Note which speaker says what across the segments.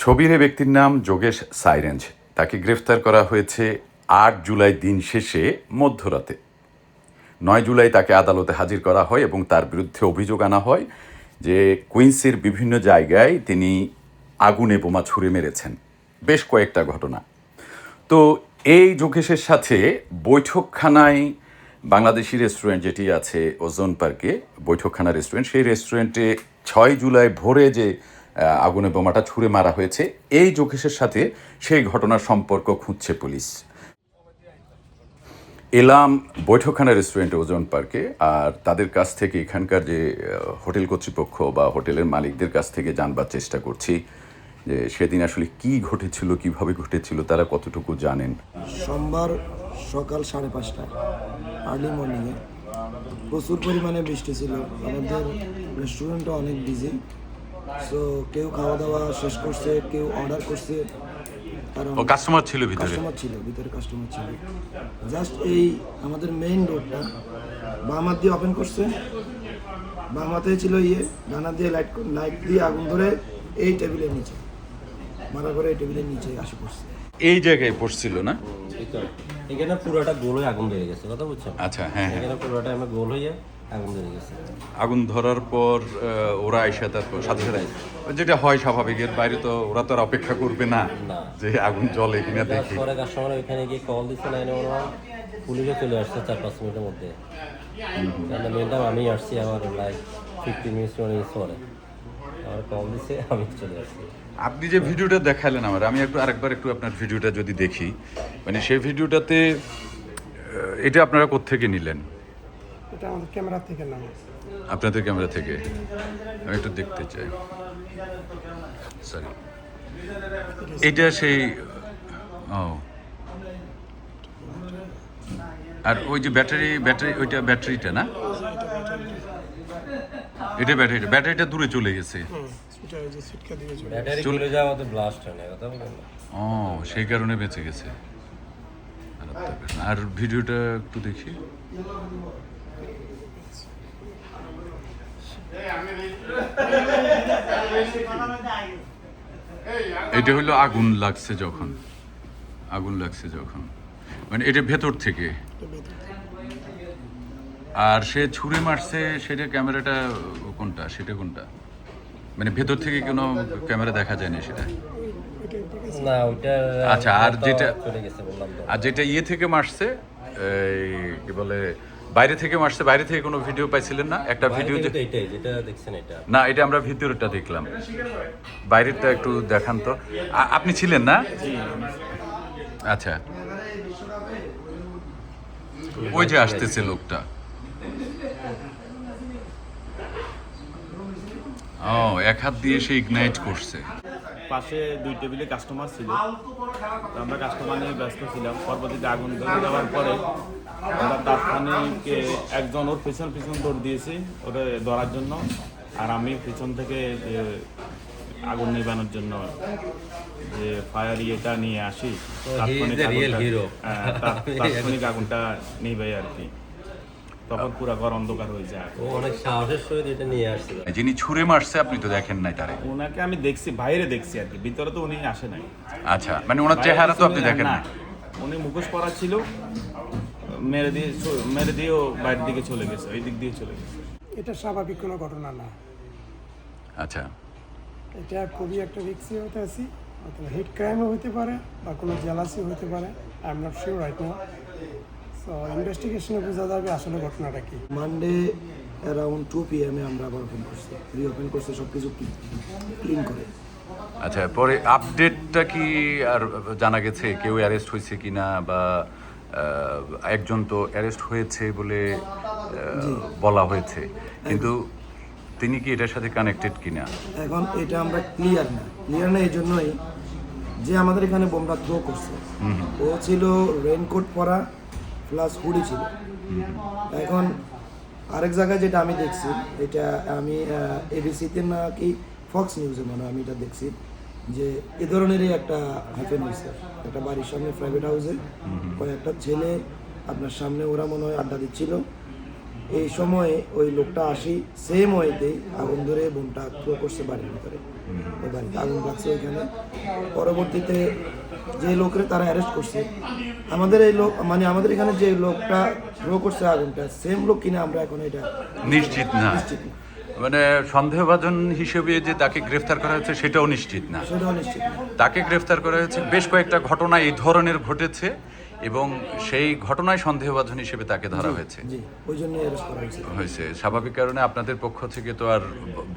Speaker 1: ছবির এই ব্যক্তির নাম যোগেশ সাইরেঞ্জ। তাকে গ্রেফতার করা হয়েছে ৮ জুলাই দিন শেষে মধ্যরাতে। ৯ জুলাই তাকে আদালতে হাজির করা হয় এবং তার বিরুদ্ধে অভিযোগ আনা হয় যে কুইন্সের বিভিন্ন জায়গায় তিনি আগুনে বোমা ছুঁড়ে মেরেছেন। বেশ কয়েকটা ঘটনা। তো এই যোগেশের সাথে বৈঠকখানায় বাংলাদেশি রেস্টুরেন্ট যেটি আছে ওজন পার্কে, বৈঠকখানা রেস্টুরেন্ট, সেই রেস্টুরেন্টে ৬ জুলাই ভোরে যে আগুনে বোমাটা ছুঁড়ে মারা হয়েছে, এই যোগেশের সাথে সেই ঘটনার সম্পর্ক খুঁজছে পুলিশ। এলাম বৈঠকখানা রেস্টুরেন্টে ওজন পার্কে, আর তাদের কাছ থেকে এখানকার যে হোটেল কর্তৃপক্ষ বা হোটেলের মালিকদের কাছ থেকে জানবার চেষ্টা করছি যে সেদিন আসলে কি ঘটেছিল, কিভাবে ঘটেছিল, তারা কতটুকু জানেন।
Speaker 2: সোমবার সকাল 5:30টায় আর্লি মর্নিংয়ে প্রচুর পরিমাণে বৃষ্টি ছিল। আমাদের রেস্টুরেন্টটা অনেক বিজি, সো কেউ খাওয়া দাওয়া শেষ করছে, কেউ অর্ডার করছে। কারণ
Speaker 1: কাস্টমার ছিল ভিতরে,
Speaker 2: কাস্টমার ছিল। জাস্ট এই আমাদের মেইন রোডটা বাম হাত দিয়ে ওপেন করছে, বাম হাতে ছিল ডানা দিয়ে লাইট দিয়ে আগুন ধরে এই টেবিলের নিচে মারা করে, এই টেবিলের নিচে আসে পড়ছে।
Speaker 1: এই জায়গায় পড়ছিল না?
Speaker 3: এখানে পুরোটা গোল হয়ে আগুন ধরে গেছে, কথা বুঝছেন?
Speaker 1: আচ্ছা, হ্যাঁ,
Speaker 3: এখানে পুরোটা আমি গোল হয়ে আগুন ধরে গেছে।
Speaker 1: আগুন ধরার পর ওরা এসে তারপর সাথে সাথে যেটা হয় স্বাভাবিকের বাইরে, তো ওরা তো আর অপেক্ষা করবে না যে আগুন জ্বলে কিনা দেখি।
Speaker 3: পরে কাস্টমার ওইখানে গিয়ে কল দিচ্ছে, লাইনে পুলিশে চলে আসছে 4-5 মিনিটের মধ্যে। মেনটাম আমি আসছি আমার লাইক 15 মিনিটস পরে আমার কল দিচ্ছে, আমি চলে আসছি।
Speaker 1: আপনি যে ভিডিওটা দেখালেন আমার, আমি আরেকবার আপনার ভিডিওটা যদি দেখি, মানে সেই ভিডিওটাতে এটা আপনারা কোত্থেকে নিলেন?
Speaker 4: এটা আমাদের ক্যামেরা থেকে নাম।
Speaker 1: আপনাদের ক্যামেরা থেকে? আমি একটু দেখতে চাই। সরি, এটা সেই ও, আর ওই যে ব্যাটারি ওইটা ব্যাটারিটা না? এটা ব্যাটারিটা দূরে চলে গেছে।
Speaker 3: ব্যাটারি চলে যাওয়া তো ব্লাস্ট হয় না, কথা বলেন।
Speaker 1: ও, সেই কারণে বেঁচে গেছে। আর ভিডিওটা একটু দেখি। এটা হলো আগুন লাগছে যখন মানে এটা ভেতর থেকে, আর সে ছুঁড়ে মারছে সেটা ক্যামেরাটা কোনটা মানে ভেতর থেকে কোনো ক্যামেরা দেখা যায় না সেটা?
Speaker 3: না, ওইটা
Speaker 1: আচ্ছা, আর যেটা
Speaker 3: চলে গেছে বললাম তো।
Speaker 1: আর যেটা থেকে মারছে, এই কি বলে, বাইরে থেকে মারছে, বাইরে থেকে কোনো ভিডিও পাইছিলেন না? একটা ভিডিও
Speaker 3: এটাই যেটা দেখছেন এটা
Speaker 1: না, এটা আমরা ভিতরেরটা দেখলাম, বাইরেরটা একটু দেখান তো। আপনি ছিলেন না? আচ্ছা, ওই যে আসতেছে লোকটা। ও, এক হাত দিয়ে সে ইগনাইট করছে।
Speaker 5: পাশে 2 টেবিলে কাস্টমার ছিল, আমরা কাস্টমার নিয়ে ব্যস্ত ছিলাম। পরবর্তীতে আগুন ধরে দেওয়ার পরে আমরা তাৎক্ষণিক একজন ওর পিছন দৌড় দিয়েছি ওটা ধরার জন্য, আর আমি পিছন থেকে আগুন নিবানোর জন্য যে ফায়ার ইয়েটা নিয়ে আসি, তাৎক্ষণিক আগুনটা নিভাই আর কি। তখন পুরো ঘর অন্ধকার হয়ে যায়।
Speaker 3: ও অনেক সাহসের সহিত এটা নিয়ে আসছিল।
Speaker 1: যিনি ছুঁড়ে মারছে আপনি তো দেখেন নাই তারে?
Speaker 5: ওনাকে আমি দেখছি, বাইরে দেখছি আর কি, ভিতরে তো উনি আসে নাই।
Speaker 1: আচ্ছা, মানে ওনার চেহারা তো আপনি দেখেন না?
Speaker 5: উনি মুখোশ পরা ছিল, মেরে দিয়ে ও বাইরের দিকে চলে গেছে, ওই দিক দিয়ে চলে গেছে।
Speaker 4: এটা স্বাভাবিক কোনো ঘটনা না।
Speaker 1: আচ্ছা,
Speaker 4: এটা খুবই একটা রিস্কি হতে আছি, অথবা হিট ক্রাইমও হতে পারে বা কোনো জেলাসি হতে পারে। I am not sure right now. So ইনভেস্টিগেশনে বোঝা যাবে আসলে ঘটনাটা কি।
Speaker 2: মানডে অ্যারাউন্ড 2 PM আমরা আবার রিওপেন করছি সব কিছু ক্লিন করে।
Speaker 1: আচ্ছা, পরে আপডেটটা কি আর জানা গেছে কেউ অ্যারেস্ট হয়েছে কিনা, বা একজন তো অ্যারেস্ট হয়েছে বলে বলা হয়েছে, কিন্তু তিনি কি এটার সাথে কানেক্টেড কিনা
Speaker 2: এখন এটা আমরা ক্লিয়ার না এই জন্যই যে আমাদের এখানে বোমটা থ্রো করছে, ও ছিল রেইনকোট পরা প্লাস হুডি ছিল। এখন আরেক জায়গায় যেটা আমি দেখছি, এটা আমি এবিসিতে না কি ফক্স নিউজে মনে হয় আমি এটা দেখছি, যে এ ধরনেরই একটা হ্যাপেন হয়েছে একটা বাড়ির সামনে প্রাইভেট হাউসে। কয়েকটা ছেলে আপনার সামনে ওরা মনে হয় আড্ডা দিচ্ছিল, এই সময়ে ওই লোকটা আসি সেম ওয়েতেই আগুন ধরে বোমটা থ্রো করছে বাড়ির ভিতরে। বাড়িতে আগুন লাগছে ওইখানে। পরবর্তীতে যে লোকের তারা অ্যারেস্ট করছে, আমাদের এই লোক মানে আমাদের এখানে যে লোকটা থ্রো করছে আগুনটা সেম লোক কিনা আমরা এখন এটা
Speaker 1: নিশ্চিত না, মানে সন্দেহভাজন হিসেবে যে তাকে গ্রেফতার করা হয়েছে সেটাও নিশ্চিত না।
Speaker 2: সেটাও নিশ্চিত না।
Speaker 1: তাকে গ্রেফতার করা হয়েছে, বেশ কয়েকটা ঘটনা এই ধরনের ঘটেছে এবং সেই ঘটনায় সন্দেহভাজন হিসেবে তাকে ধরা হয়েছে।
Speaker 2: জি, ওই জন্য অ্যারেস্ট করা হয়েছে।
Speaker 1: স্বাভাবিক কারণে আপনাদের পক্ষ থেকে তো আর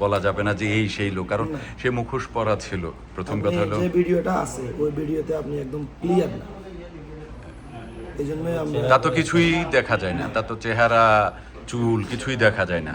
Speaker 1: বলা যাবে না যে এই সেই লোক, কারণ সে মুখোশ পরা ছিল। প্রথম কথা হলো
Speaker 2: যে ভিডিওটা আছে ওই ভিডিওতে আপনি একদম ক্লিয়ার না, এই জন্যই আমরা
Speaker 1: তা তো কিছুই দেখা যায় না, তা তো চেহারা চুল কিছুই দেখা যায় না।